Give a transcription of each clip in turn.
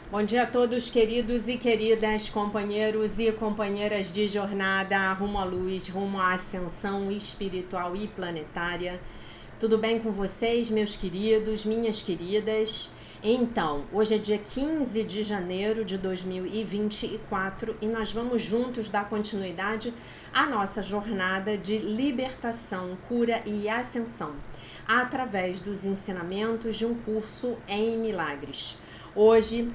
Bom dia a todos, queridos e queridas, companheiros e companheiras de jornada rumo à luz, rumo à ascensão espiritual e planetária. Tudo bem com vocês, meus queridos, minhas queridas? Então, hoje é dia 15 de janeiro de 2024 e nós vamos juntos dar continuidade à nossa jornada de libertação, cura e ascensão, através dos ensinamentos de um curso em milagres. Hoje,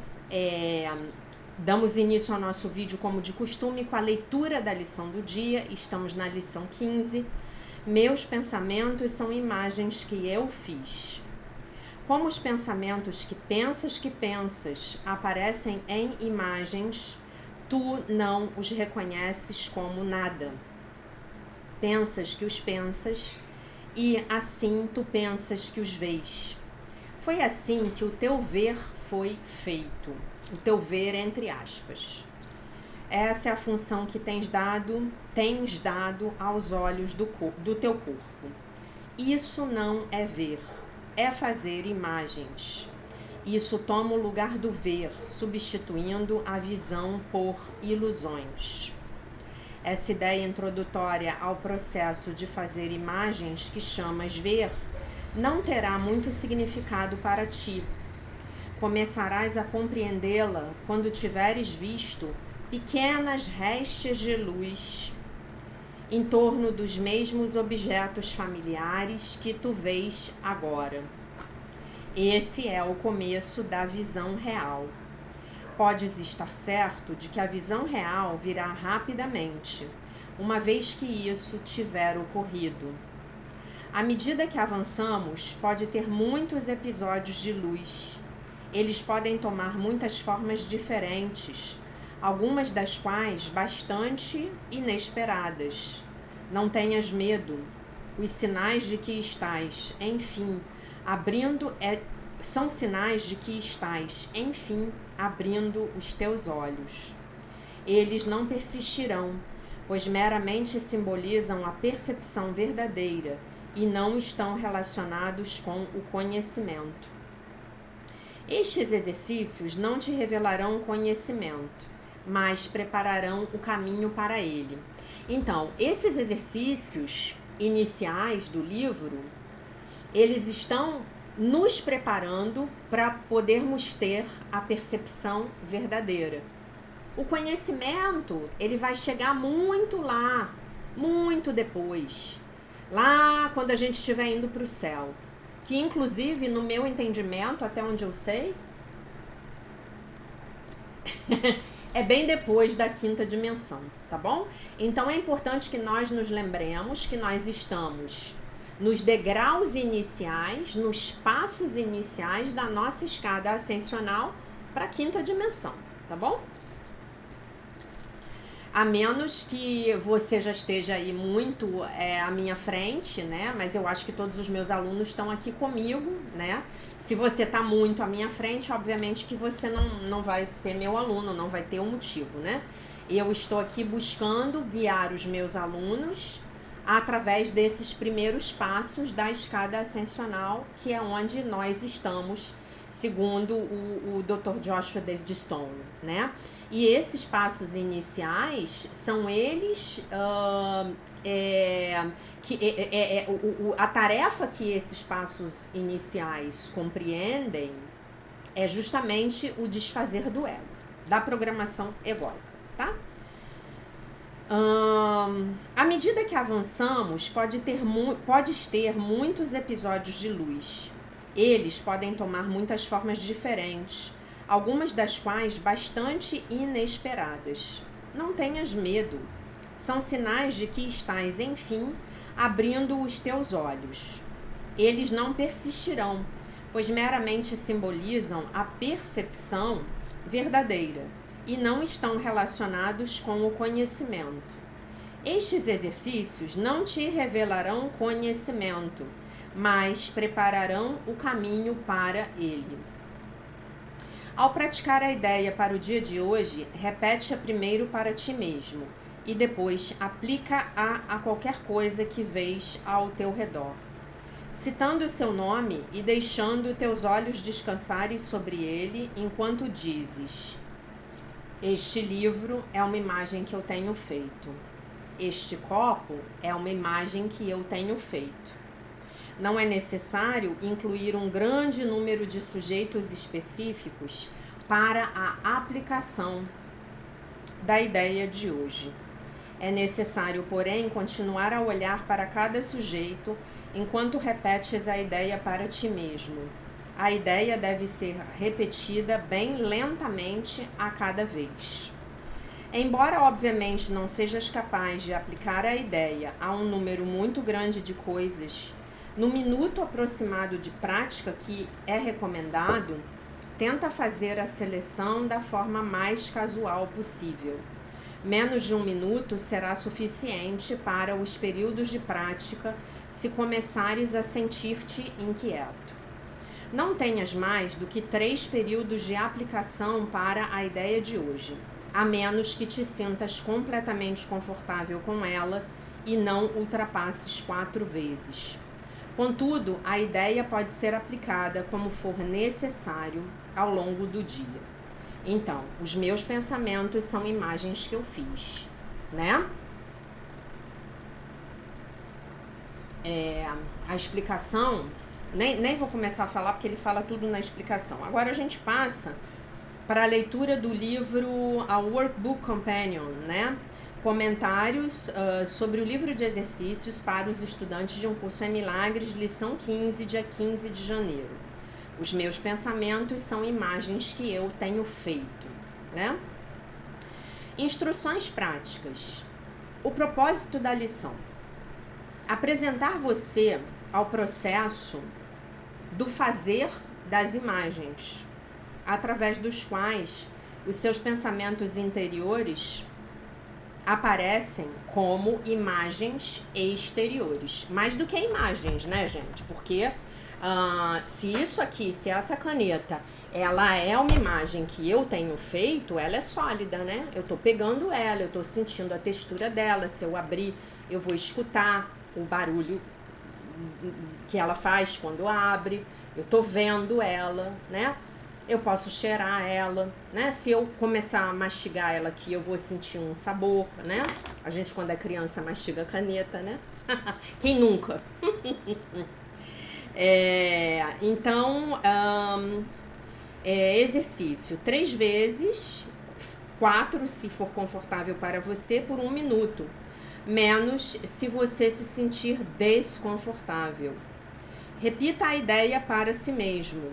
damos início ao nosso vídeo como de costume com a leitura da lição do dia. Estamos na lição 15. Meus pensamentos são imagens que eu fiz. Como os pensamentos que pensas aparecem em imagens, tu não os reconheces como nada. Pensas que os pensas e assim tu pensas que os vês. Foi assim que o teu ver foi feito, o teu ver entre aspas. Essa é a função que tens dado aos olhos do teu corpo. Isso não é ver, é fazer imagens. Isso toma o lugar do ver, substituindo a visão por ilusões. Essa ideia introdutória ao processo de fazer imagens que chamas ver não terá muito significado para ti. Começarás a compreendê-la quando tiveres visto pequenas restes de luz em torno dos mesmos objetos familiares que tu vês agora. Esse é o começo da visão real. Podes estar certo de que a visão real virá rapidamente, uma vez que isso tiver ocorrido. À medida que avançamos, pode ter muitos episódios de luz. Eles podem tomar muitas formas diferentes, algumas das quais bastante inesperadas. Não tenhas medo. Os sinais de que estás, enfim, são sinais de que estás, enfim, abrindo os teus olhos. Eles não persistirão, pois meramente simbolizam a percepção verdadeira e não estão relacionados com o conhecimento. Estes exercícios não te revelarão conhecimento, mas prepararão o caminho para ele. Então, esses exercícios iniciais do livro, eles estão nos preparando para podermos ter a percepção verdadeira. O conhecimento, ele vai chegar muito lá, muito depois. Lá quando a gente estiver indo para o céu, que inclusive no meu entendimento, até onde eu sei, é bem depois da quinta dimensão, tá bom? Então é importante que nós nos lembremos que nós estamos nos degraus iniciais, nos passos iniciais da nossa escada ascensional para a quinta dimensão, tá bom? A menos que você já esteja aí muito à minha frente, né? Mas eu acho que todos os meus alunos estão aqui comigo, né? Se você está muito à minha frente, obviamente que você não vai ser meu aluno, não vai ter um motivo, né? Eu estou aqui buscando guiar os meus alunos através desses primeiros passos da escada ascensional, que é onde nós estamos, segundo o Dr. Joshua David Stone, né? E esses passos iniciais são eles a tarefa que esses passos iniciais compreendem é justamente o desfazer do ego, da programação egóica, tá? À medida que avançamos, podes ter muitos episódios de luz. Eles podem tomar muitas formas diferentes, algumas das quais bastante inesperadas. Não tenhas medo. São sinais de que estás, enfim, abrindo os teus olhos. Eles não persistirão, pois meramente simbolizam a percepção verdadeira e não estão relacionados com o conhecimento. Estes exercícios não te revelarão conhecimento, mas prepararão o caminho para ele. Ao praticar a ideia para o dia de hoje, repete-a primeiro para ti mesmo e depois aplica-a a qualquer coisa que vês ao teu redor. citando o seu nome e deixando teus olhos descansarem sobre ele enquanto dizes: este livro é uma imagem que eu tenho feito. Este copo é uma imagem que eu tenho feito. Não é necessário incluir um grande número de sujeitos específicos para a aplicação da ideia de hoje. É necessário, porém, continuar a olhar para cada sujeito enquanto repetes a ideia para ti mesmo. A ideia deve ser repetida bem lentamente a cada vez. Embora, obviamente, não sejas capaz de aplicar a ideia a um número muito grande de coisas, no minuto aproximado de prática que é recomendado, tenta fazer a seleção da forma mais casual possível. Menos de um minuto será suficiente para os períodos de prática se começares a sentir-te inquieto. Não tenhas mais do que 3 períodos de aplicação para a ideia de hoje, a menos que te sintas completamente confortável com ela e não ultrapasses 4 vezes. Contudo, a ideia pode ser aplicada como for necessário ao longo do dia. Então, os meus pensamentos são imagens que eu fiz, né? A explicação, nem vou começar a falar porque ele fala tudo na explicação. Agora a gente passa para a leitura do livro A Workbook Companion, né? Comentários sobre o livro de exercícios para os estudantes de um curso em Milagres, lição 15, dia 15 de janeiro. Os meus pensamentos são imagens que eu tenho feito, né? Instruções práticas. O propósito da lição: apresentar você ao processo do fazer das imagens, através dos quais os seus pensamentos interiores aparecem como imagens exteriores. Mais do que imagens, né, gente? Porque se isso aqui, se essa caneta, ela é uma imagem que eu tenho feito, ela é sólida, né? Eu tô pegando ela, eu tô sentindo a textura dela. Se eu abrir, eu vou escutar o barulho que ela faz quando abre. Eu tô vendo ela, né? Eu posso cheirar ela, né? Se eu começar a mastigar ela aqui, eu vou sentir um sabor, né? A gente, quando é criança, mastiga caneta, né? Quem nunca? Então, exercício 3 vezes, 4 se for confortável para você, por 1 minuto. Menos se você se sentir desconfortável. Repita a ideia para si mesmo.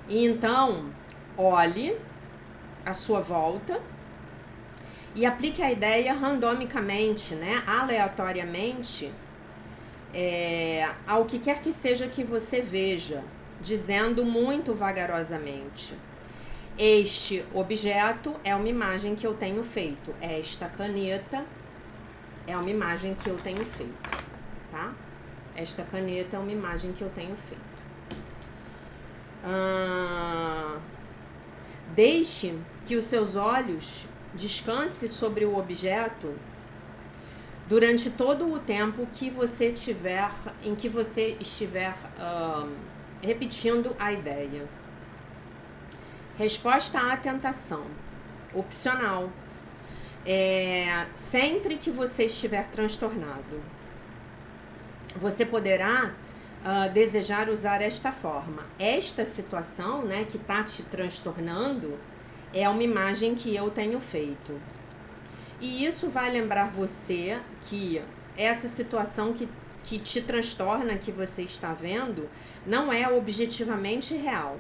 E então, olhe à sua volta e aplique a ideia randomicamente, né? Aleatoriamente, ao que quer que seja que você veja, dizendo muito vagarosamente: este objeto é uma imagem que eu tenho feito. Esta caneta é uma imagem que eu tenho feito, tá? Esta caneta é uma imagem que eu tenho feito. Deixe que os seus olhos descansem sobre o objeto durante todo o tempo que você estiver repetindo a ideia. Resposta à tentação. Opcional. Sempre que você estiver transtornado, você poderá desejar usar esta forma. Esta situação, né, que está te transtornando, é uma imagem que eu tenho feito. E isso vai lembrar você que essa situação que te transtorna, que você está vendo, não é objetivamente real,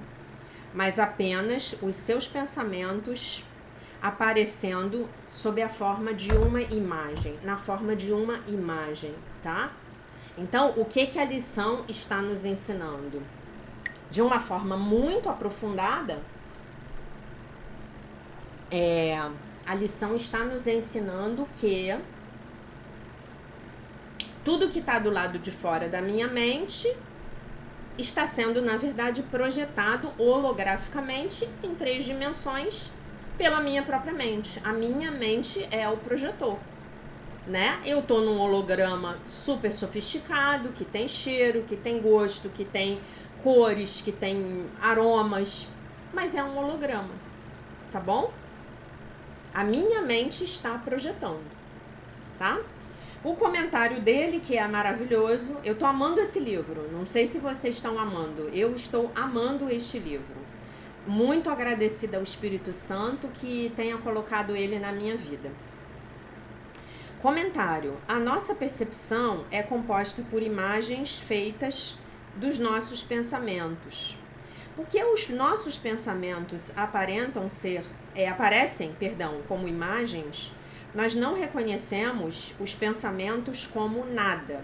mas apenas os seus pensamentos aparecendo sob a forma de uma imagem, na forma de uma imagem, tá? Então, o que a lição está nos ensinando? De uma forma muito aprofundada, a lição está nos ensinando que tudo que está do lado de fora da minha mente está sendo, na verdade, projetado holograficamente em 3 dimensões pela minha própria mente. A minha mente é o projetor. né? Eu tô num holograma super sofisticado, que tem cheiro, que tem gosto, que tem cores, que tem aromas, mas é um holograma, tá bom? A minha mente está projetando, tá? O comentário dele, que é maravilhoso, eu tô amando esse livro, não sei se vocês estão amando, eu estou amando este livro. Muito agradecida ao Espírito Santo que tenha colocado ele na minha vida. Comentário: a nossa percepção é composta por imagens feitas dos nossos pensamentos. Porque os nossos pensamentos aparecem como imagens, nós não reconhecemos os pensamentos como nada.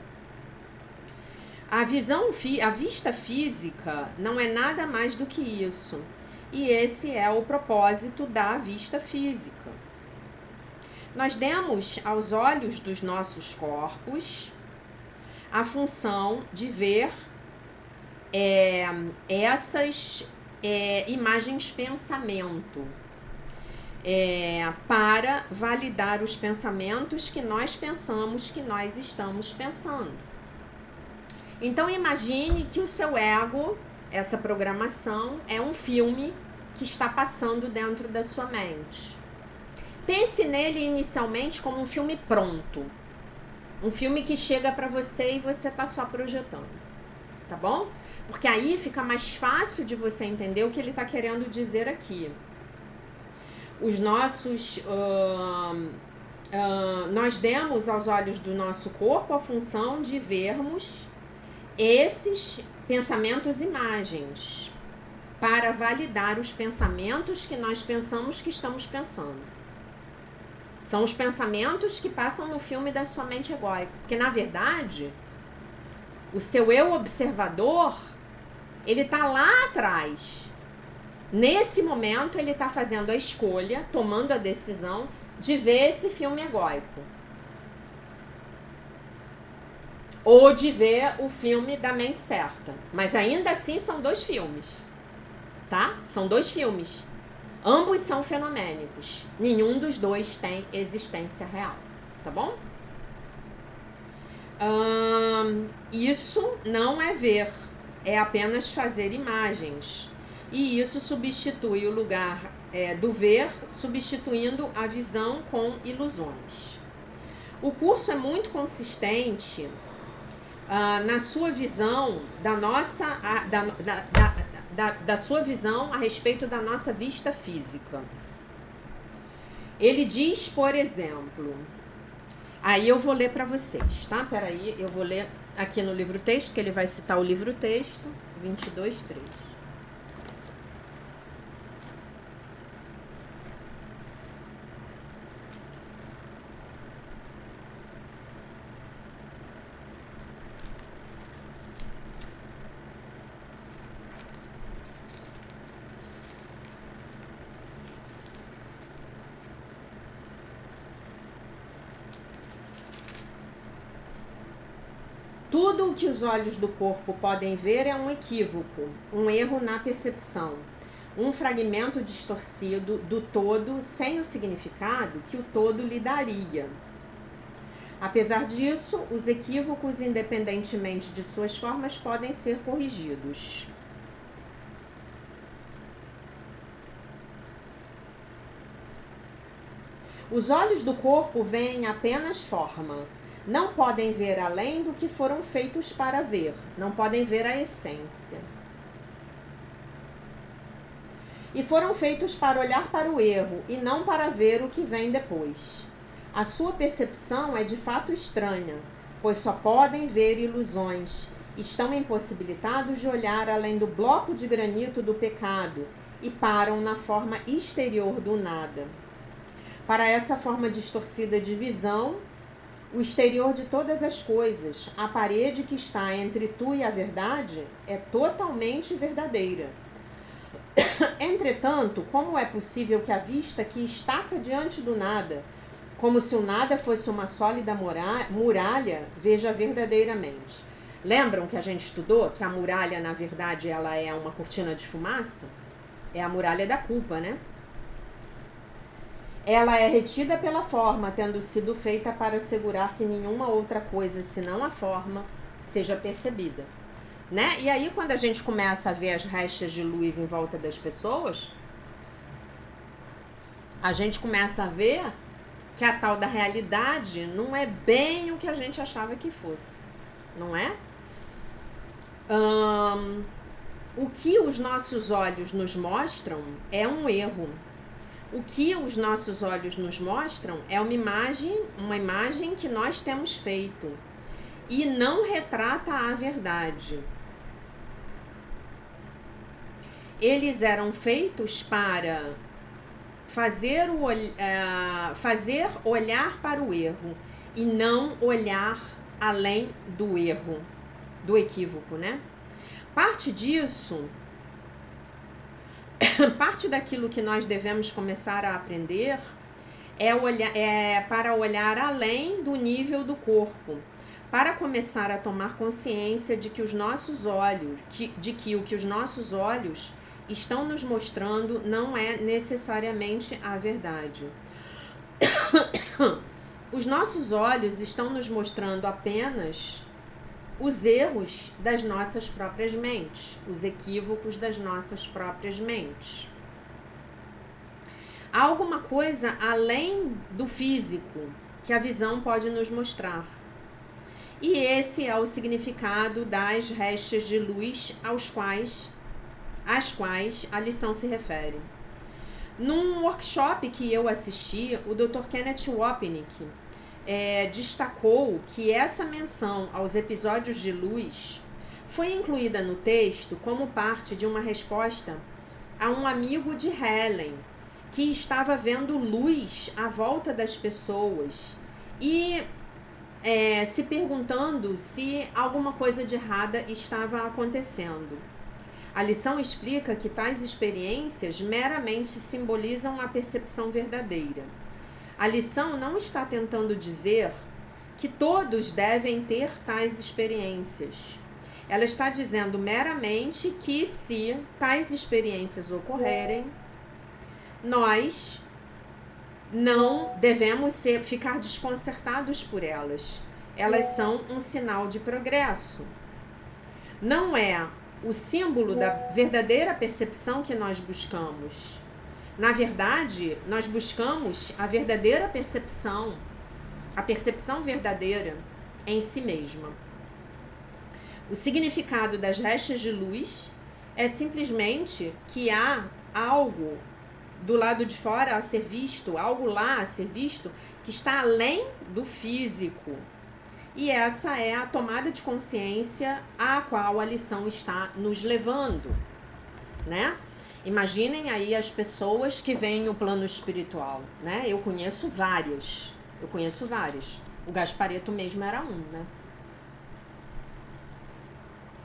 A vista física não é nada mais do que isso. E esse é o propósito da vista física. Nós demos aos olhos dos nossos corpos a função de ver essas imagens pensamento, para validar os pensamentos que nós pensamos que nós estamos pensando. Então imagine que o seu ego, essa programação, é um filme que está passando dentro da sua mente. Pense nele inicialmente como um filme pronto. Um filme que chega para você e você está só projetando. Tá bom? Porque aí fica mais fácil de você entender o que ele está querendo dizer aqui. Nós demos aos olhos do nosso corpo a função de vermos esses pensamentos imagens para validar os pensamentos que nós pensamos que estamos pensando. São os pensamentos que passam no filme da sua mente egóica. Porque, na verdade, o seu eu observador, ele está lá atrás. Nesse momento, ele está fazendo a escolha, tomando a decisão de ver esse filme egóico. Ou de ver o filme da mente certa. Mas ainda assim são 2 filmes. Tá? São 2 filmes. Ambos são fenomênicos. Nenhum dos 2 tem existência real. Tá bom? Isso não é ver. É apenas fazer imagens. E isso substitui o lugar do ver, substituindo a visão com ilusões. O curso é muito consistente na sua visão da sua visão a respeito da nossa vista física. Ele diz, por exemplo, aí eu vou ler para vocês, tá? Peraí, eu vou ler aqui no livro-texto, que ele vai citar o livro-texto, 22:3. Tudo o que os olhos do corpo podem ver é um equívoco, um erro na percepção, um fragmento distorcido do todo sem o significado que o todo lhe daria. Apesar disso, os equívocos, independentemente de suas formas, podem ser corrigidos. Os olhos do corpo veem apenas forma. Não podem ver além do que foram feitos para ver. Não podem ver a essência. E foram feitos para olhar para o erro e não para ver o que vem depois. A sua percepção é de fato estranha, pois só podem ver ilusões. Estão impossibilitados de olhar além do bloco de granito do pecado e param na forma exterior do nada. Para essa forma distorcida de visão, o exterior de todas as coisas, a parede que está entre tu e a verdade, é totalmente verdadeira. Entretanto, como é possível que a vista que estaca diante do nada, como se o nada fosse uma sólida muralha, veja verdadeiramente? Lembram que a gente estudou que a muralha, na verdade, ela é uma cortina de fumaça? É a muralha da culpa, né? Ela é retida pela forma, tendo sido feita para assegurar que nenhuma outra coisa, senão a forma, seja percebida. Né? E aí, quando a gente começa a ver as restas de luz em volta das pessoas, a gente começa a ver que a tal da realidade não é bem o que a gente achava que fosse, não é? O que os nossos olhos nos mostram é um erro. O que os nossos olhos nos mostram é uma imagem que nós temos feito e não retrata a verdade. Eles eram feitos para fazer olhar para o erro e não olhar além do erro, do equívoco, né? Parte disso, parte daquilo que nós devemos começar a aprender é para olhar além do nível do corpo, para começar a tomar consciência de que os nossos olhos, o que os nossos olhos estão nos mostrando não é necessariamente a verdade. Os nossos olhos estão nos mostrando apenas os erros das nossas próprias mentes, os equívocos das nossas próprias mentes. Há alguma coisa além do físico que a visão pode nos mostrar. E esse é o significado das restas de luz às quais a lição se refere. Num workshop que eu assisti, o Dr. Kenneth Wapnick destacou que essa menção aos episódios de luz foi incluída no texto como parte de uma resposta a um amigo de Helen, que estava vendo luz à volta das pessoas e se perguntando se alguma coisa de errada estava acontecendo. A lição explica que tais experiências meramente simbolizam a percepção verdadeira. A lição não está tentando dizer que todos devem ter tais experiências. Ela está dizendo meramente que, se tais experiências ocorrerem, nós não devemos ficar desconcertados por elas. Elas são um sinal de progresso. Não é o símbolo da verdadeira percepção que nós buscamos. Na verdade, nós buscamos a verdadeira percepção, a percepção verdadeira em si mesma. O significado das restas de luz é simplesmente que há algo do lado de fora a ser visto, algo lá a ser visto, que está além do físico. E essa é a tomada de consciência a qual a lição está nos levando, né? Imaginem aí as pessoas que veem o plano espiritual, né? Eu conheço várias. O Gaspareto mesmo era um, né?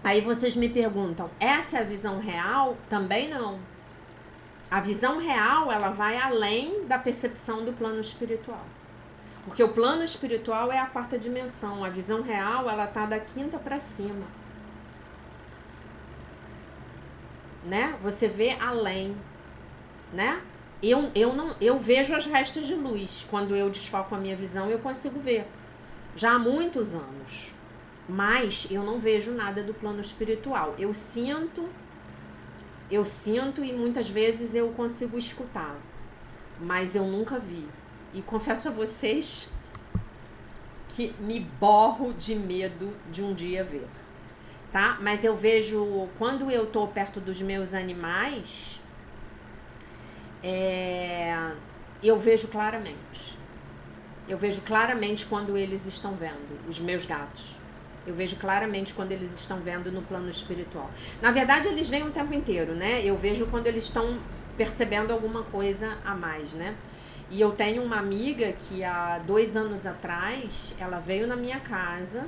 Aí vocês me perguntam, essa é a visão real? Também não. A visão real, ela vai além da percepção do plano espiritual. Porque o plano espiritual é a quarta dimensão. A visão real, ela tá da quinta para cima. Né? Você vê além, né? Eu vejo as restas de luz. Quando eu desfoco a minha visão, eu consigo ver. Já há muitos anos. Mas eu não vejo nada do plano espiritual. Eu sinto e muitas vezes eu consigo escutar. Mas eu nunca vi. E confesso a vocês que me borro de medo de um dia ver. Tá? Mas eu vejo, quando eu tô perto dos meus animais, eu vejo claramente. Eu vejo claramente quando eles estão vendo, os meus gatos. Eu vejo claramente quando eles estão vendo no plano espiritual. Na verdade, eles vêm o tempo inteiro, né? Eu vejo quando eles estão percebendo alguma coisa a mais, né? E eu tenho uma amiga que há 2 anos atrás, ela veio na minha casa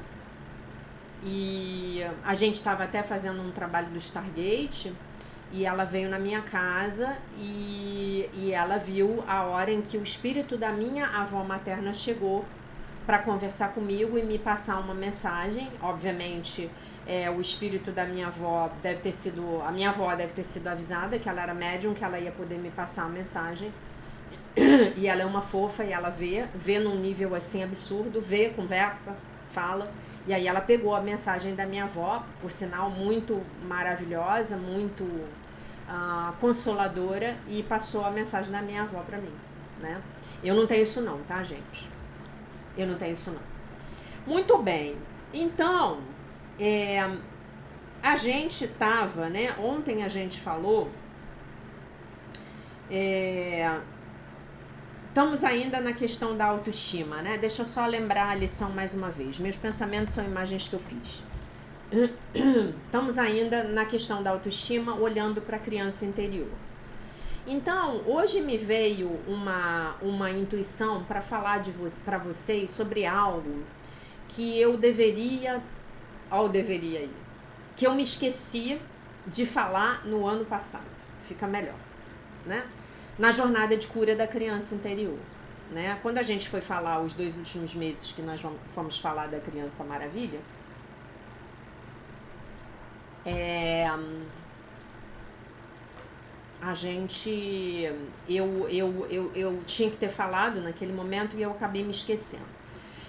e a gente estava até fazendo um trabalho do Stargate e ela veio na minha casa e ela viu a hora em que o espírito da minha avó materna chegou para conversar comigo e me passar uma mensagem. Obviamente, o espírito da minha avó deve ter sido... A minha avó deve ter sido avisada que ela era médium, que ela ia poder me passar a mensagem. E ela é uma fofa e ela vê num nível assim absurdo, vê, conversa, fala. E aí ela pegou a mensagem da minha avó, por sinal muito maravilhosa, muito consoladora, e passou a mensagem da minha avó pra mim, né? Eu não tenho isso não, tá, gente? Eu não tenho isso não. Muito bem. Então, a gente tava, né? Ontem a gente falou... Estamos ainda na questão da autoestima, né? Deixa eu só lembrar a lição mais uma vez. Meus pensamentos são imagens que eu fiz. Estamos ainda na questão da autoestima, olhando para a criança interior. Então, hoje me veio uma intuição para falar para vocês sobre algo que eu deveria ir, que eu me esqueci de falar no ano passado. Fica melhor, né? Na jornada de cura da criança interior, né? Quando a gente foi falar os 2 últimos meses que nós fomos falar da criança maravilha, a gente, eu tinha que ter falado naquele momento e eu acabei me esquecendo.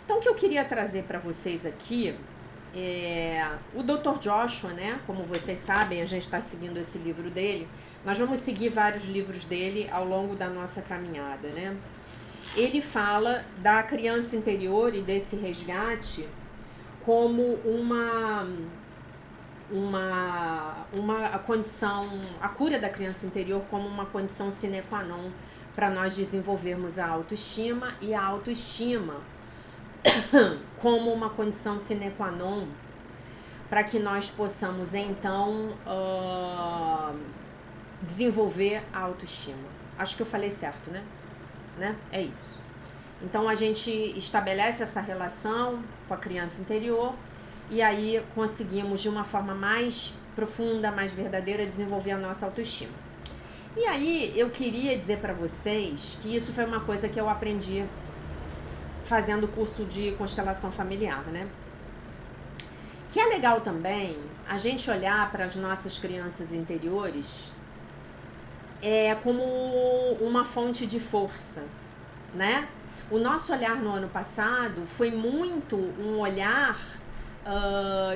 Então, o que eu queria trazer para vocês aqui o Dr. Joshua, né? Como vocês sabem, a gente está seguindo esse livro dele. Nós vamos seguir vários livros dele ao longo da nossa caminhada, né? Ele fala da criança interior e desse resgate como uma condição, a cura da criança interior como uma condição sine qua non para nós desenvolvermos a autoestima, e a autoestima como uma condição sine qua non para que nós possamos então desenvolver a autoestima. Acho que eu falei certo, né? É isso. Então a gente estabelece essa relação com a criança interior e aí conseguimos de uma forma mais profunda, mais verdadeira, desenvolver a nossa autoestima. E aí eu queria dizer para vocês que isso foi uma coisa que eu aprendi fazendo o curso de constelação familiar, né? Que é legal também a gente olhar para as nossas crianças interiores como uma fonte de força, né? O nosso olhar no ano passado foi muito um olhar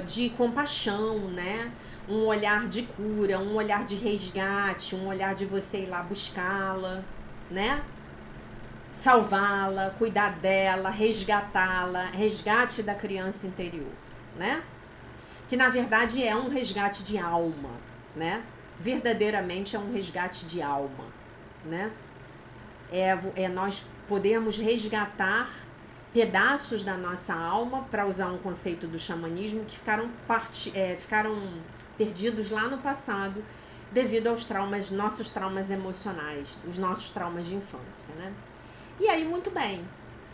de compaixão, né? Um olhar de cura, um olhar de resgate, um olhar de você ir lá buscá-la, né? Salvá-la, cuidar dela, resgatá-la, resgate da criança interior, né? Que na verdade é um resgate de alma, né? Verdadeiramente é um resgate de alma, né? Nós podemos resgatar pedaços da nossa alma, para usar um conceito do xamanismo, que ficaram perdidos lá no passado devido aos traumas, nossos traumas emocionais, os nossos traumas de infância, né? E aí, muito bem.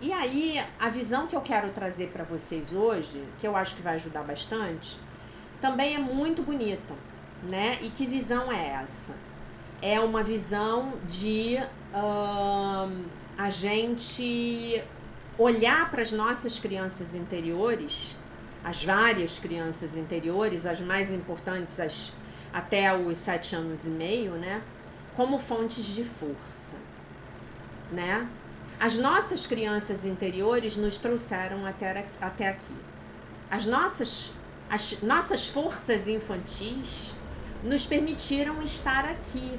E aí, a visão que eu quero trazer para vocês hoje, que eu acho que vai ajudar bastante, também é muito bonita, né? E que visão é essa? É uma visão de a gente olhar para as nossas crianças interiores, as várias crianças interiores, as mais importantes até os 7 anos e meio, né? Como fontes de força, né? As nossas crianças interiores nos trouxeram até aqui. As nossas forças infantis nos permitiram estar aqui.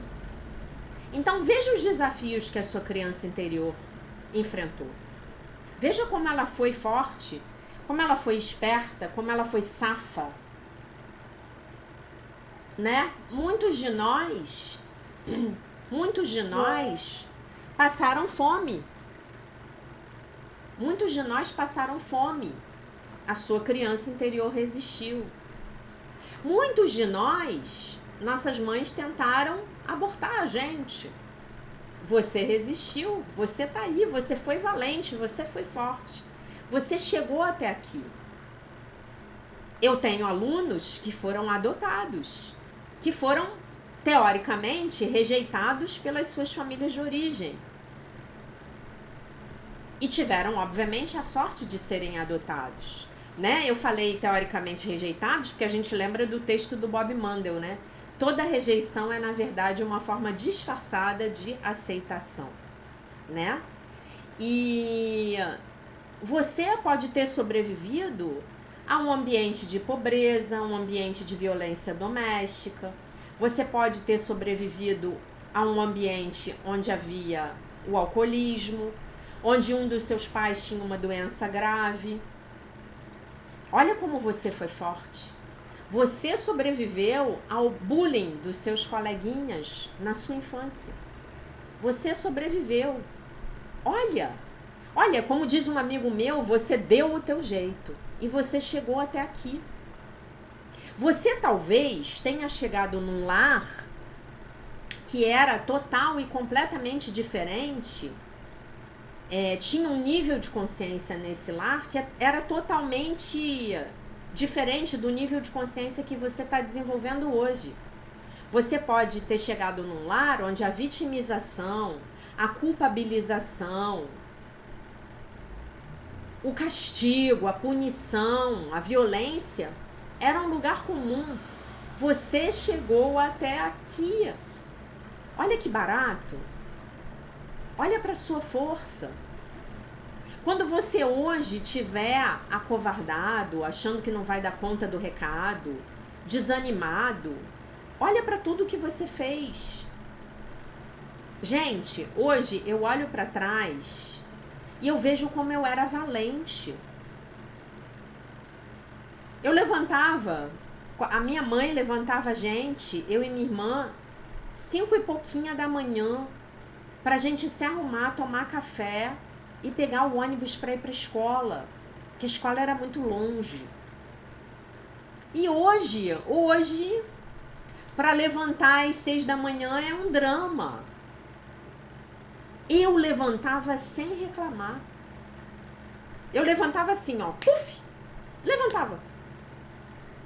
Então, veja os desafios que a sua criança interior enfrentou. Veja como ela foi forte, como ela foi esperta, como ela foi safa, né? Muitos de nós passaram fome. Muitos de nós passaram fome. A sua criança interior resistiu. Muitos de nós, nossas mães tentaram abortar a gente. Você resistiu, você tá aí, você foi valente, você foi forte. Você chegou até aqui. Eu tenho alunos que foram adotados, que foram, teoricamente, rejeitados pelas suas famílias de origem. E tiveram, obviamente, a sorte de serem adotados, né? Eu falei teoricamente rejeitados porque a gente lembra do texto do Bob Mandel, né? Toda rejeição é, na verdade, uma forma disfarçada de aceitação, né? E você pode ter sobrevivido a um ambiente de pobreza, um ambiente de violência doméstica. Você pode ter sobrevivido a um ambiente onde havia o alcoolismo, onde um dos seus pais tinha uma doença grave. Olha como você foi forte. Você sobreviveu ao bullying dos seus coleguinhas na sua infância. Você sobreviveu. Olha, como diz um amigo meu, você deu o teu jeito e você chegou até aqui. Você talvez tenha chegado num lar que era total e completamente diferente. Tinha um nível de consciência nesse lar que era totalmente diferente do nível de consciência que você está desenvolvendo hoje. Você pode ter chegado num lar onde a vitimização, a culpabilização, o castigo, a punição, a violência era um lugar comum. Você chegou até aqui. Olha que barato. Olha para sua força. Quando você hoje tiver acovardado, achando que não vai dar conta do recado, desanimado, olha para tudo que você fez. Gente, hoje eu olho para trás e eu vejo como eu era valente. Eu levantava, a minha mãe levantava a gente, eu e minha irmã, 5 e pouquinho da manhã, pra gente se arrumar, tomar café e pegar o ônibus para ir para a escola, porque a escola era muito longe. E hoje, para levantar às 6 da manhã é um drama. Eu levantava sem reclamar. Eu levantava assim, ó, puf, levantava.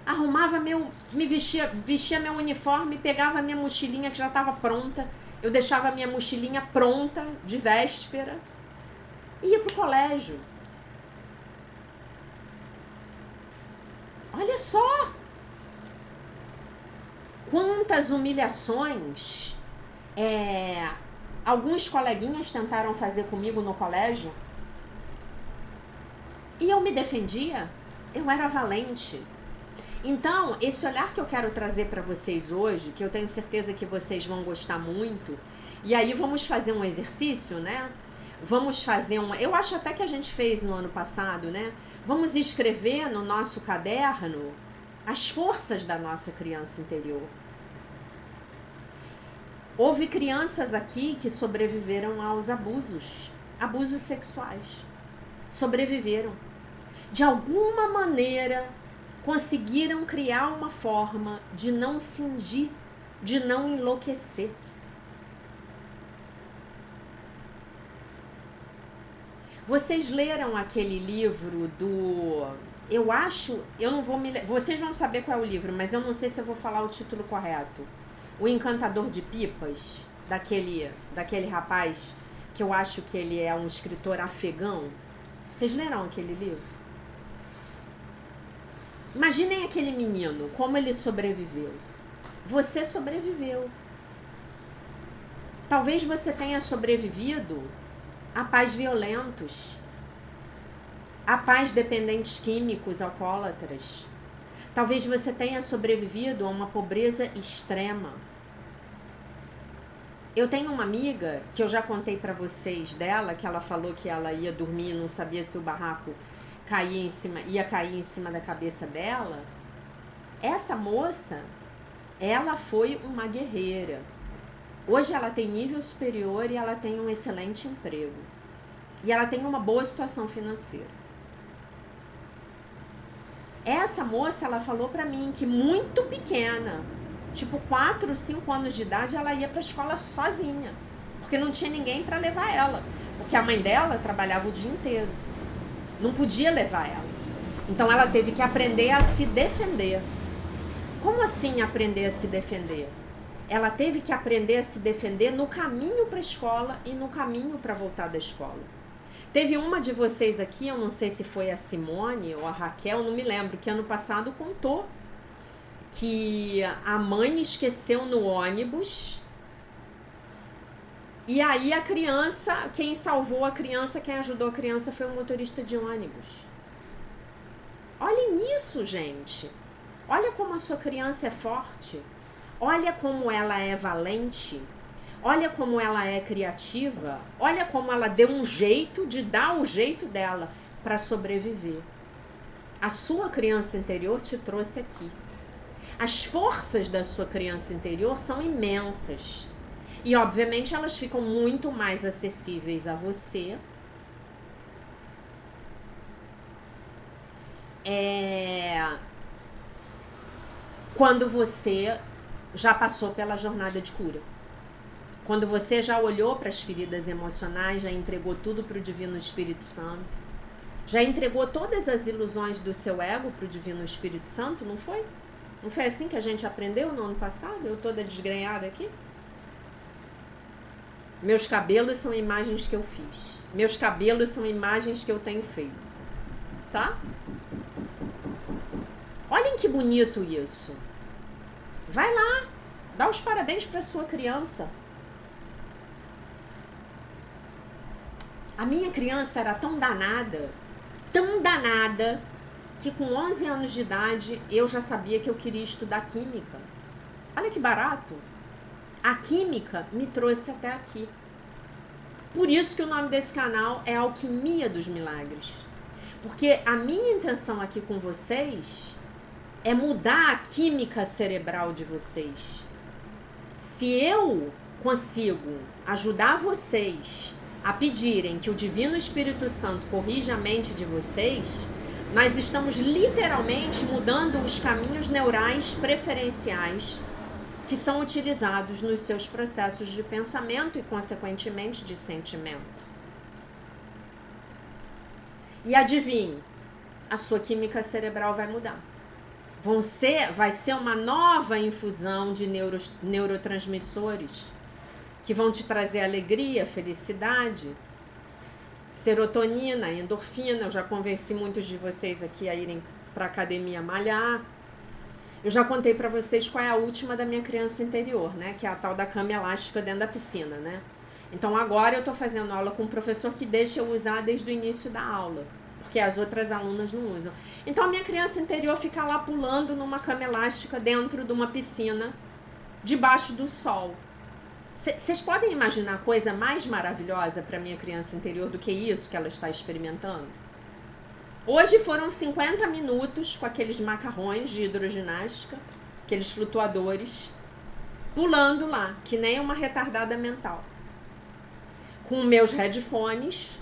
Arrumava vestia meu uniforme, pegava a minha mochilinha que já estava pronta. Eu deixava a minha mochilinha pronta de véspera e ia pro colégio. Olha só quantas humilhações alguns coleguinhas tentaram fazer comigo no colégio. E eu me defendia, eu era valente. Então, esse olhar que eu quero trazer para vocês hoje, que eu tenho certeza que vocês vão gostar muito, e aí vamos fazer um exercício, né? Vamos fazer eu acho até que a gente fez no ano passado, né? Vamos escrever no nosso caderno as forças da nossa criança interior. Houve crianças aqui que sobreviveram aos abusos sexuais. Sobreviveram. De alguma maneira, conseguiram criar uma forma de não cingir, de não enlouquecer. Vocês leram aquele livro do... eu não vou me... Vocês vão saber qual é o livro, mas eu não sei se eu vou falar o título correto. O Encantador de Pipas, daquele rapaz, que eu acho que ele é um escritor afegão. Vocês leram aquele livro? Imaginem aquele menino, como ele sobreviveu. Você sobreviveu. Talvez você tenha sobrevivido a pais violentos, a pais dependentes químicos, alcoólatras. Talvez você tenha sobrevivido a uma pobreza extrema. Eu tenho uma amiga, que eu já contei para vocês dela, que ela falou que ela ia dormir e não sabia se o barraco ia cair em cima da cabeça dela. Essa moça, ela foi uma guerreira. Hoje ela tem nível superior e ela tem um excelente emprego. E ela tem uma boa situação financeira. Essa moça, ela falou pra mim que muito pequena, tipo 4, 5 anos de idade, ela ia pra escola sozinha. Porque não tinha ninguém pra levar ela. Porque a mãe dela trabalhava o dia inteiro. Não podia levar ela. Então ela teve que aprender a se defender. Como assim aprender a se defender? Ela teve que aprender a se defender no caminho para a escola e no caminho para voltar da escola. Teve uma de vocês aqui, eu não sei se foi a Simone ou a Raquel, não me lembro, que ano passado contou que a mãe esqueceu no ônibus E aí a criança, quem salvou a criança, quem ajudou a criança foi o motorista de ônibus. Olhem nisso, gente. Olha como a sua criança é forte. Olha como ela é valente. Olha como ela é criativa. Olha como ela deu um jeito de dar o jeito dela para sobreviver. A sua criança interior te trouxe aqui. As forças da sua criança interior são imensas. E, obviamente, elas ficam muito mais acessíveis a você. Quando você já passou pela jornada de cura. Quando você já olhou para as feridas emocionais, já entregou tudo para o Divino Espírito Santo, já entregou todas as ilusões do seu ego para o Divino Espírito Santo, não foi? Não foi assim que a gente aprendeu no ano passado? Eu toda desgrenhada aqui? Meus cabelos são imagens que eu fiz. Meus cabelos são imagens que eu tenho feito. Tá? Olhem que bonito isso. Vai lá, dá os parabéns para sua criança. A minha criança era tão danada, que com 11 anos de idade eu já sabia que eu queria estudar química. Olha que barato. A química me trouxe até aqui. Por isso que o nome desse canal é Alquimia dos Milagres. Porque a minha intenção aqui com vocês é mudar a química cerebral de vocês. Se eu consigo ajudar vocês a pedirem que o Divino Espírito Santo corrija a mente de vocês, nós estamos literalmente mudando os caminhos neurais preferenciais que são utilizados nos seus processos de pensamento e, consequentemente, de sentimento. E adivinhe, a sua química cerebral vai mudar. Vai ser uma nova infusão de neurotransmissores que vão te trazer alegria, felicidade, serotonina, endorfina. Eu já convenci muitos de vocês aqui a irem para a academia malhar. Eu já contei para vocês qual é a última da minha criança interior, né? Que é a tal da cama elástica dentro da piscina, né? Então agora eu estou fazendo aula com um professor que deixa eu usar desde o início da aula, porque as outras alunas não usam. Então a minha criança interior fica lá pulando numa cama elástica dentro de uma piscina, debaixo do sol. Vocês podem imaginar coisa mais maravilhosa para minha criança interior do que isso que ela está experimentando? Hoje foram 50 minutos com aqueles macarrões de hidroginástica, aqueles flutuadores, pulando lá, que nem uma retardada mental. Com meus headphones,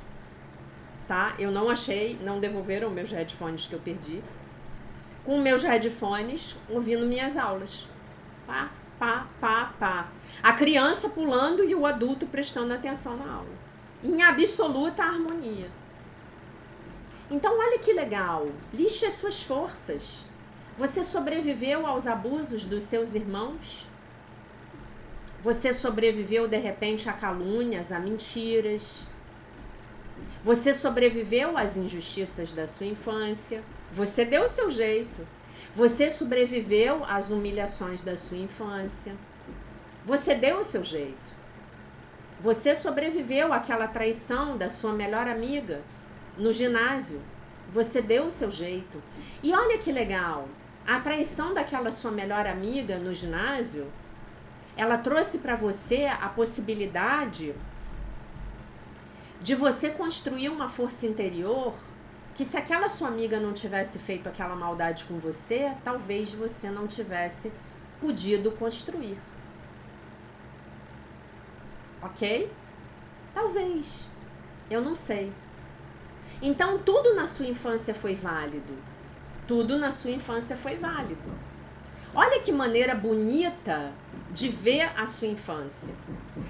tá? Eu não achei, não devolveram meus headphones que eu perdi. Com meus headphones, ouvindo minhas aulas. Pá, pá, pá, pá. A criança pulando e o adulto prestando atenção na aula. Em absoluta harmonia. Então, olha que legal. Lixe as suas forças. Você sobreviveu aos abusos dos seus irmãos? Você sobreviveu, de repente, a calúnias, a mentiras? Você sobreviveu às injustiças da sua infância? Você deu o seu jeito. Você sobreviveu às humilhações da sua infância? Você deu o seu jeito. Você sobreviveu àquela traição da sua melhor amiga no ginásio? Você deu o seu jeito. E olha que legal, a traição daquela sua melhor amiga no ginásio, ela trouxe para você a possibilidade de você construir uma força interior que, se aquela sua amiga não tivesse feito aquela maldade com você, talvez você não tivesse podido construir. Ok? Talvez. Eu não sei. Então, tudo na sua infância foi válido. Tudo na sua infância foi válido. Olha que maneira bonita de ver a sua infância.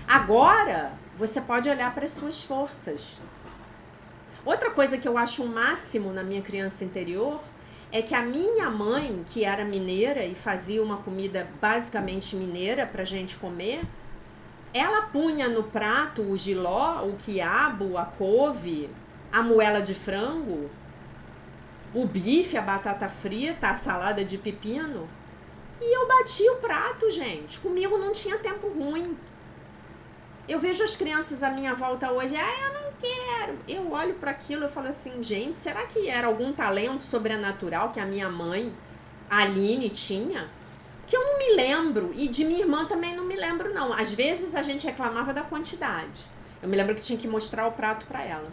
Agora, você pode olhar para as suas forças. Outra coisa que eu acho o máximo na minha criança interior é que a minha mãe, que era mineira e fazia uma comida basicamente mineira para a gente comer, ela punha no prato o jiló, o quiabo, a couve, a moela de frango, o bife, a batata frita, a salada de pepino. E eu bati o prato, gente. Comigo não tinha tempo ruim. Eu vejo as crianças à minha volta hoje, eu não quero. Eu olho para aquilo e falo assim, gente, será que era algum talento sobrenatural que a minha mãe, a Aline, tinha? Que eu não me lembro, e de minha irmã também não me lembro, não. Às vezes a gente reclamava da quantidade. Eu me lembro que tinha que mostrar o prato para ela.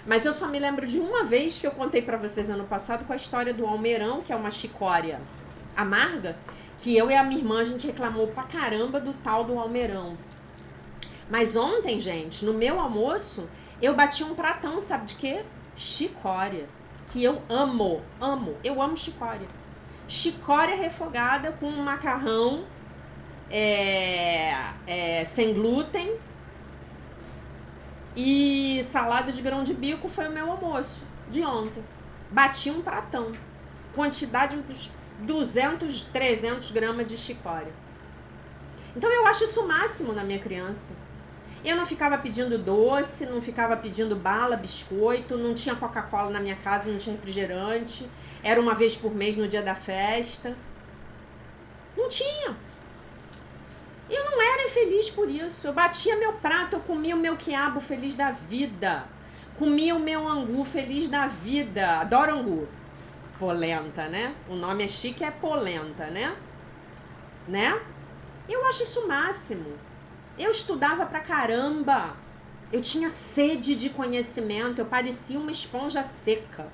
Mas eu só me lembro de uma vez que eu contei para vocês ano passado com a história do almeirão, que é uma chicória amarga, que eu e a minha irmã, a gente reclamou pra caramba do tal do almeirão. Mas ontem, gente, no meu almoço, eu bati um pratão, sabe de quê? Chicória. Que eu amo. Eu amo chicória. Chicória refogada com um macarrão sem glúten e salada de grão de bico foi o meu almoço de ontem. Bati um pratão. Quantidade de 200, 300 gramas de chicória. Então eu acho isso o máximo na minha criança. Eu não ficava pedindo doce, não ficava pedindo bala, biscoito, não tinha Coca-Cola na minha casa, não tinha refrigerante. Era uma vez por mês no dia da festa. Não tinha. Eu não era infeliz por isso. Eu batia meu prato, eu comia o meu quiabo feliz da vida. Comia o meu angu feliz da vida. Adoro angu. Polenta, né? O nome é chique, é polenta, né? Eu acho isso o máximo. Eu estudava pra caramba. Eu tinha sede de conhecimento. Eu parecia uma esponja seca.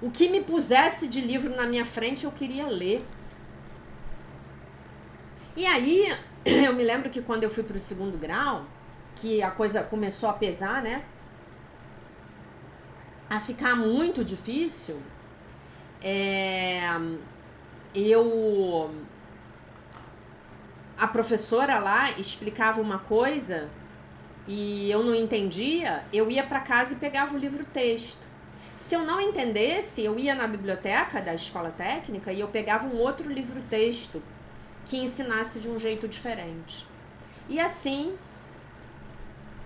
O que me pusesse de livro na minha frente, eu queria ler. E aí, eu me lembro que quando eu fui pro 2º grau, que a coisa começou a pesar, né? A ficar muito difícil. A professora lá explicava uma coisa e eu não entendia, eu ia para casa e pegava o livro-texto. Se eu não entendesse, eu ia na biblioteca da escola técnica e eu pegava um outro livro-texto que ensinasse de um jeito diferente. E assim,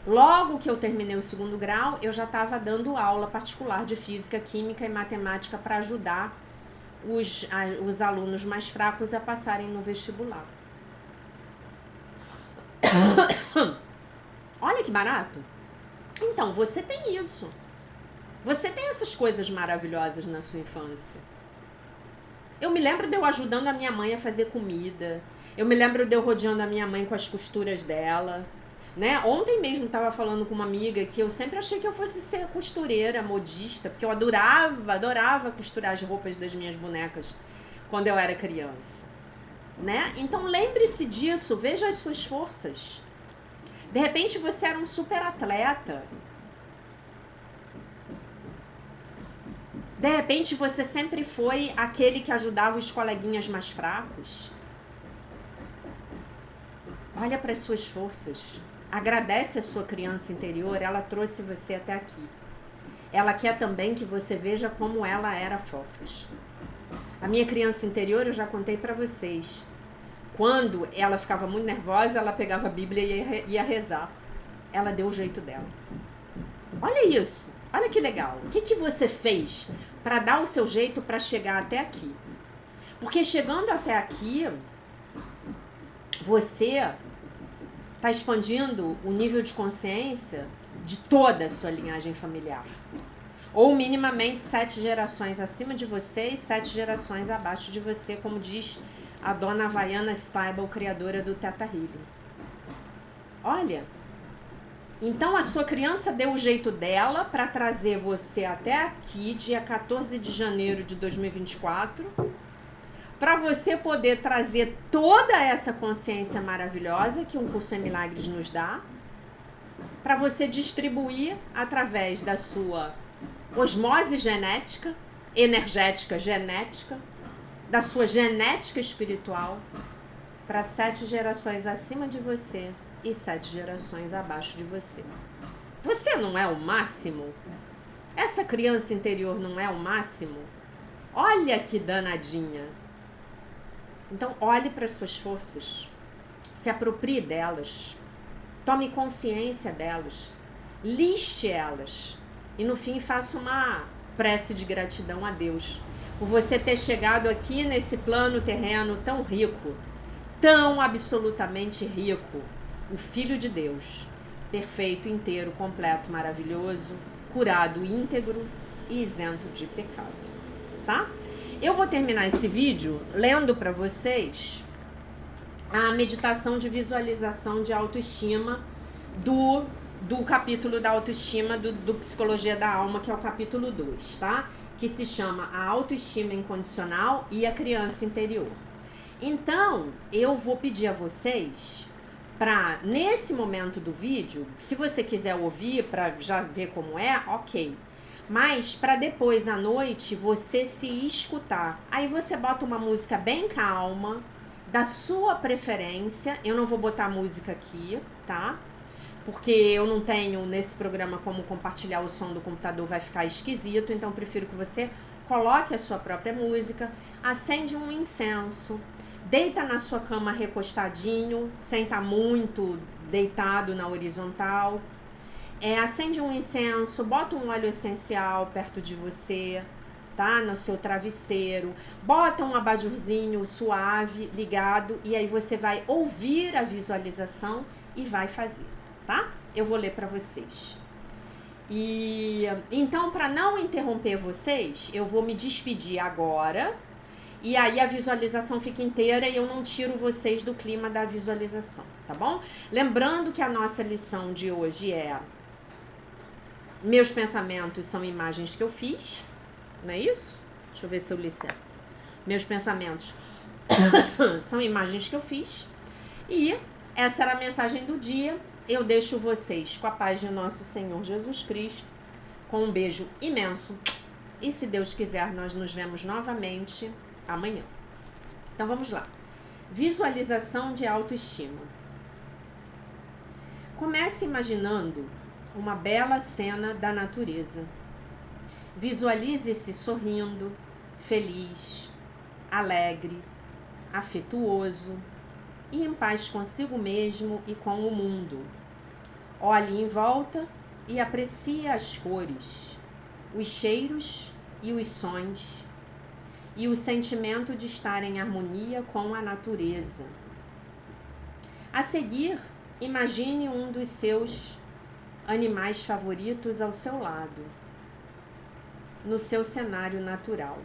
logo que eu terminei o 2º grau, eu já estava dando aula particular de física, química e matemática para ajudar os alunos mais fracos a passarem no vestibular. Olha que barato. Então, você tem isso. Você tem essas coisas maravilhosas na sua infância. Eu me lembro de eu ajudando a minha mãe a fazer comida. Eu me lembro de eu rodeando a minha mãe com as costuras dela. Né? Ontem mesmo estava falando com uma amiga que eu sempre achei que eu fosse ser costureira, modista, porque eu adorava costurar as roupas das minhas bonecas quando eu era criança. Né? Então lembre-se disso, veja as suas forças. De repente você era um super atleta. De repente você sempre foi aquele que ajudava os coleguinhas mais fracos. Olha para as suas forças. Agradece a sua criança interior, ela trouxe você até aqui. Ela quer também que você veja como ela era forte. A minha criança interior, eu já contei para vocês. Quando ela ficava muito nervosa, ela pegava a Bíblia e ia rezar. Ela deu o jeito dela. Olha isso, olha que legal. O que você fez para dar o seu jeito para chegar até aqui? Porque chegando até aqui, você está expandindo o nível de consciência de toda a sua linhagem familiar. Ou minimamente 7 gerações acima de você e 7 gerações abaixo de você, como diz a dona Havaiana Stable, criadora do Theta Healing. Olha, então a sua criança deu o jeito dela para trazer você até aqui, dia 14 de janeiro de 2024, para você poder trazer toda essa consciência maravilhosa que um curso em milagres nos dá, para você distribuir através da sua osmose genética, energética genética, da sua genética espiritual, para 7 gerações acima de você e 7 gerações abaixo de você. Você não é o máximo? Essa criança interior não é o máximo? Olha que danadinha! Então, olhe para as suas forças, se aproprie delas, tome consciência delas, liste elas e, no fim, faça uma prece de gratidão a Deus por você ter chegado aqui nesse plano terreno tão rico, tão absolutamente rico, o Filho de Deus, perfeito, inteiro, completo, maravilhoso, curado, íntegro e isento de pecado, tá? Eu vou terminar esse vídeo lendo para vocês a meditação de visualização de autoestima do capítulo da autoestima do Psicologia da Alma, que é o capítulo 2, tá? Que se chama A Autoestima Incondicional e a Criança Interior. Então, eu vou pedir a vocês para, nesse momento do vídeo, se você quiser ouvir para já ver como é, ok. Mas para depois à noite você se escutar. Aí você bota uma música bem calma, da sua preferência. Eu não vou botar música aqui, tá? Porque eu não tenho nesse programa como compartilhar o som do computador, vai ficar esquisito. Então prefiro que você coloque a sua própria música, acende um incenso, deita na sua cama recostadinho, sem estar muito deitado na horizontal. Acende um incenso, bota um óleo essencial perto de você, tá? No seu travesseiro. Bota um abajurzinho suave ligado e aí você vai ouvir a visualização e vai fazer, tá? Eu vou ler para vocês. E então, para não interromper vocês, eu vou me despedir agora. E aí a visualização fica inteira e eu não tiro vocês do clima da visualização, tá bom? Lembrando que a nossa lição de hoje é: meus pensamentos são imagens que eu fiz, não é isso? Deixa eu ver se eu li certo. Meus pensamentos são imagens que eu fiz. E essa era a mensagem do dia. Eu deixo vocês com a paz de nosso Senhor Jesus Cristo, com um beijo imenso. E se Deus quiser, nós nos vemos novamente amanhã. Então vamos lá. Visualização de autoestima. Comece imaginando uma bela cena da natureza. Visualize-se sorrindo, feliz, alegre, afetuoso e em paz consigo mesmo e com o mundo. Olhe em volta e aprecie as cores, os cheiros e os sons, e o sentimento de estar em harmonia com a natureza. A seguir, imagine um dos seus animais favoritos ao seu lado, no seu cenário natural.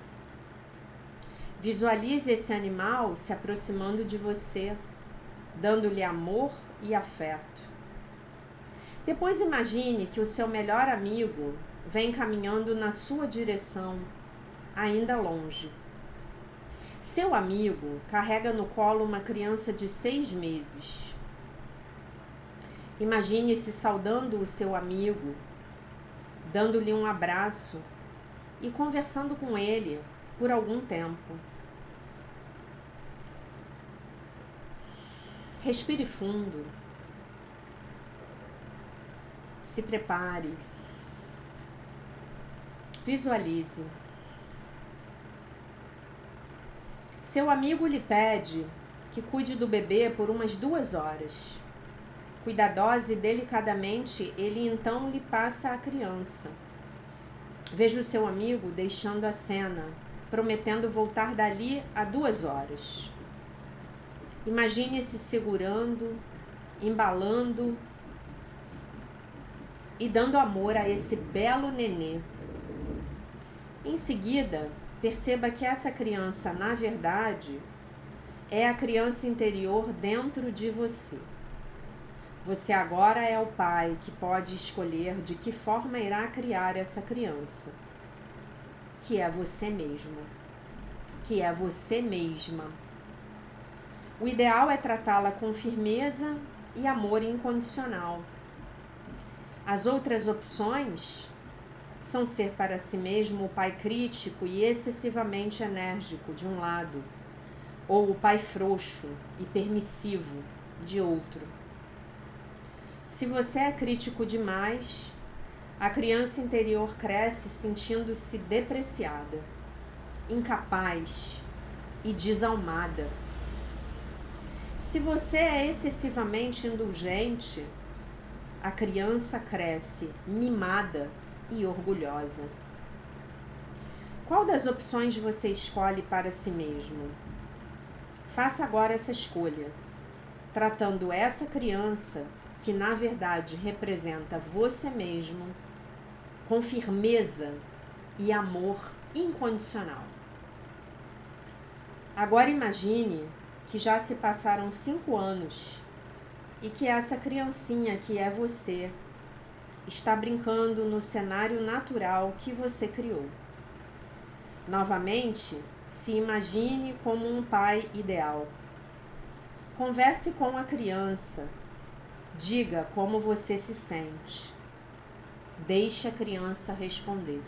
Visualize esse animal se aproximando de você, dando-lhe amor e afeto. Depois imagine que o seu melhor amigo vem caminhando na sua direção, ainda longe. Seu amigo carrega no colo uma criança de 6 meses. Imagine-se saudando o seu amigo, dando-lhe um abraço e conversando com ele por algum tempo. Respire fundo. Se prepare. Visualize. Seu amigo lhe pede que cuide do bebê por umas 2 horas. Cuidadosa e delicadamente, ele então lhe passa a criança. Veja o seu amigo deixando a cena, prometendo voltar dali a 2 horas. Imagine-se segurando, embalando e dando amor a esse belo nenê. Em seguida, perceba que essa criança, na verdade, é a criança interior dentro de você. Você agora é o pai que pode escolher de que forma irá criar essa criança, que é você mesmo, que é você mesma. O ideal é tratá-la com firmeza e amor incondicional. As outras opções são ser para si mesmo o pai crítico e excessivamente enérgico, de um lado, ou o pai frouxo e permissivo, de outro. Se você é crítico demais, a criança interior cresce sentindo-se depreciada, incapaz e desalmada. Se você é excessivamente indulgente, a criança cresce mimada e orgulhosa. Qual das opções você escolhe para si mesmo? Faça agora essa escolha, tratando essa criança que na verdade representa você mesmo, com firmeza e amor incondicional. Agora imagine que já se passaram 5 anos e que essa criancinha que é você está brincando no cenário natural que você criou. Novamente, se imagine como um pai ideal. Converse com a criança. Diga como você se sente. Deixe a criança responder.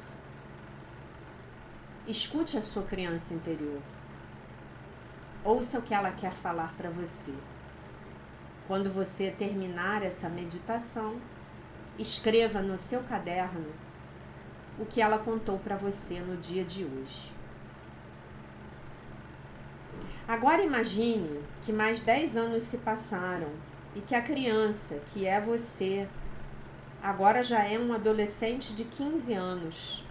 Escute a sua criança interior. Ouça o que ela quer falar para você. Quando você terminar essa meditação, escreva no seu caderno o que ela contou para você no dia de hoje. Agora imagine que mais 10 anos se passaram e que a criança, que é você, agora já é um adolescente de 15 anos.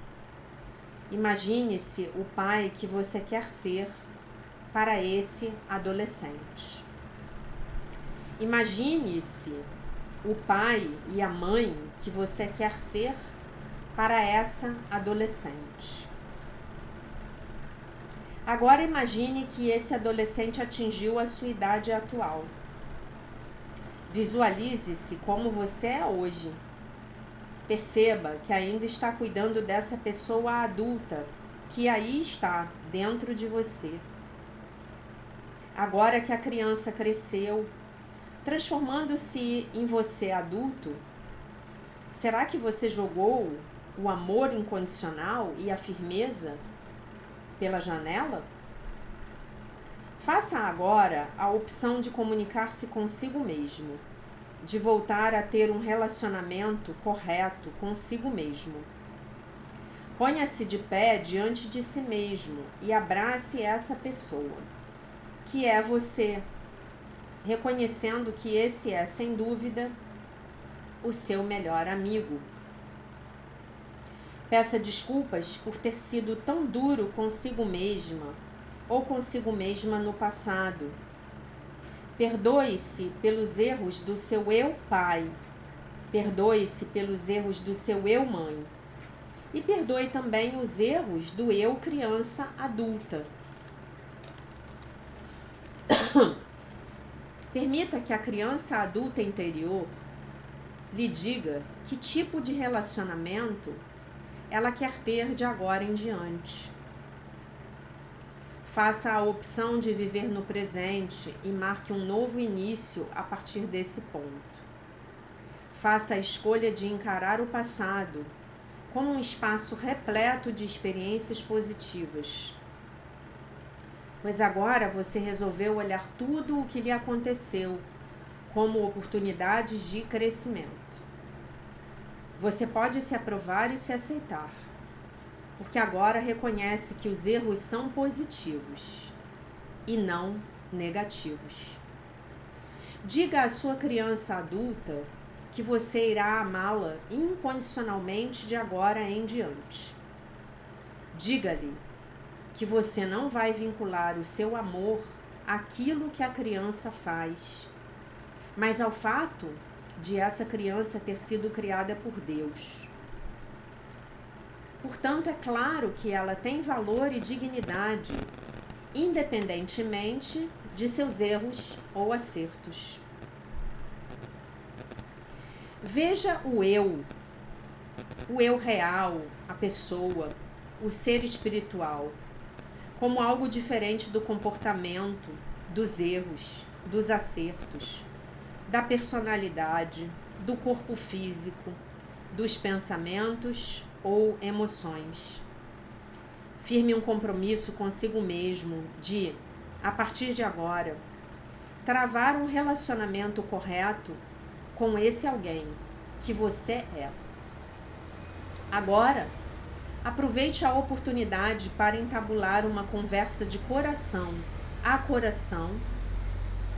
Imagine-se o pai que você quer ser para esse adolescente. Imagine-se o pai e a mãe que você quer ser para essa adolescente. Agora imagine que esse adolescente atingiu a sua idade atual. Visualize-se como você é hoje. Perceba que ainda está cuidando dessa pessoa adulta que aí está dentro de você. Agora que a criança cresceu, transformando-se em você adulto, será que você jogou o amor incondicional e a firmeza pela janela? Faça agora a opção de comunicar-se consigo mesmo, de voltar a ter um relacionamento correto consigo mesmo. Ponha-se de pé diante de si mesmo e abrace essa pessoa, que é você, reconhecendo que esse é, sem dúvida, o seu melhor amigo. Peça desculpas por ter sido tão duro consigo mesma ou consigo mesma no passado. Perdoe-se pelos erros do seu eu pai. Perdoe-se pelos erros do seu eu mãe. E perdoe também os erros do eu criança adulta. Permita que a criança adulta interior lhe diga que tipo de relacionamento ela quer ter de agora em diante. Faça a opção de viver no presente e marque um novo início a partir desse ponto. Faça a escolha de encarar o passado como um espaço repleto de experiências positivas. Pois agora você resolveu olhar tudo o que lhe aconteceu como oportunidades de crescimento. Você pode se aprovar e se aceitar, porque agora reconhece que os erros são positivos e não negativos. Diga à sua criança adulta que você irá amá-la incondicionalmente de agora em diante. Diga-lhe que você não vai vincular o seu amor àquilo que a criança faz, mas ao fato de essa criança ter sido criada por Deus. Portanto, é claro que ela tem valor e dignidade, independentemente de seus erros ou acertos. Veja o eu real, a pessoa, o ser espiritual, como algo diferente do comportamento, dos erros, dos acertos, da personalidade, do corpo físico, dos pensamentos ou emoções. Firme um compromisso consigo mesmo de, a partir de agora, travar um relacionamento correto com esse alguém que você é. Agora, aproveite a oportunidade para entabular uma conversa de coração a coração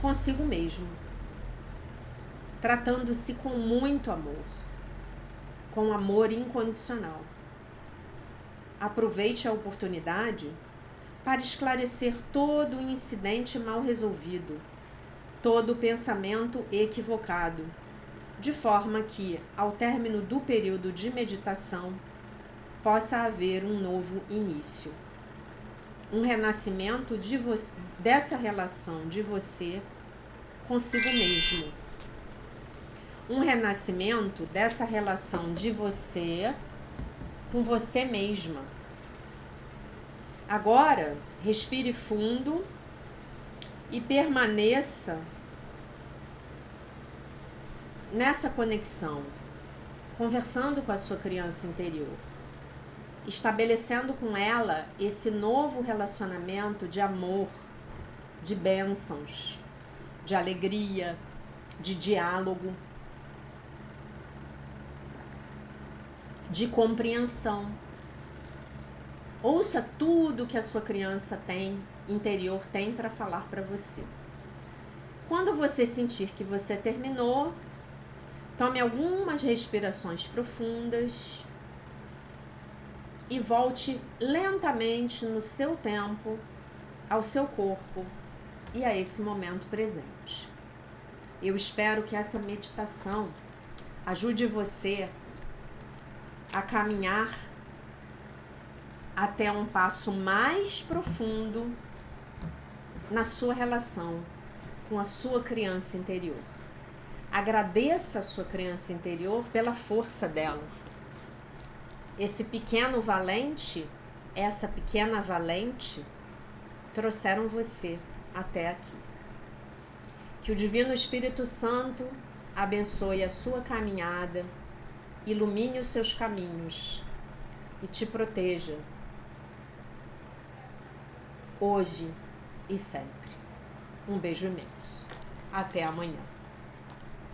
consigo mesmo, tratando-se com muito amor, com amor incondicional. Aproveite a oportunidade para esclarecer todo o incidente mal resolvido, todo o pensamento equivocado, de forma que, ao término do período de meditação, possa haver um novo início. Um renascimento dessa relação de você consigo mesmo. Um renascimento dessa relação de você com você mesma. Agora, respire fundo e permaneça nessa conexão, conversando com a sua criança interior, estabelecendo com ela esse novo relacionamento de amor, de bênçãos, de alegria, de diálogo, de compreensão. Ouça tudo que a sua criança interior tem para falar para você. Quando você sentir que você terminou, tome algumas respirações profundas e volte lentamente no seu tempo ao seu corpo e a esse momento presente. Eu espero que essa meditação ajude você a caminhar até um passo mais profundo na sua relação com a sua criança interior. Agradeça a sua criança interior pela força dela. Esse pequeno valente, essa pequena valente, trouxeram você até aqui. Que o Divino Espírito Santo abençoe a sua caminhada, ilumine os seus caminhos e te proteja, hoje e sempre. Um beijo imenso. Até amanhã.